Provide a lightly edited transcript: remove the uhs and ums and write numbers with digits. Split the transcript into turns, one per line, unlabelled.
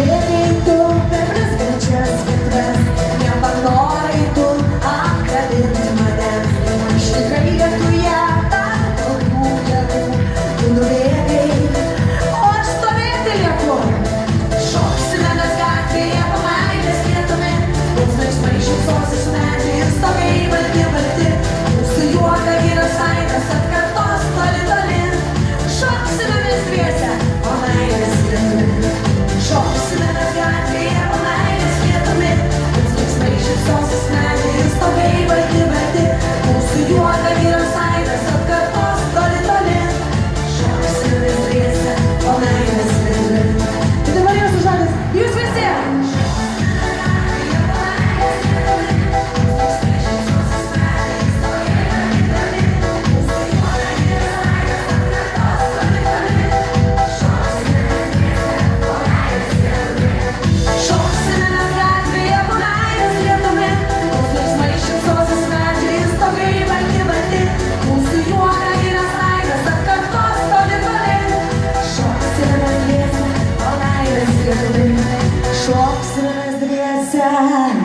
Eitų per blizgančias gatves, nepanorai tu apkabinti mane. Iš lietuje tavo jėgų, tu nubėgai, o aš stovėti lieku. Šoksime mes gatvėje, pamainės lietumi, plunksnais šypsosis medžiai ir stogai balti balti. Mūsų juoka vyras aidas atkartos toli toli. Šoksime mes dviese, o meilės lietumi. Šoksime mes gatvėje, o meilės lietumi, plunksnais šypsosis medžiai ir stogai balti balti. Mūsų juoka vyras aidas atkartos toli toli. Šoksime mes dviese, o meilės lietumi. Tai dabar jūsų žodis, jūs visi! Šoksime mes dviese.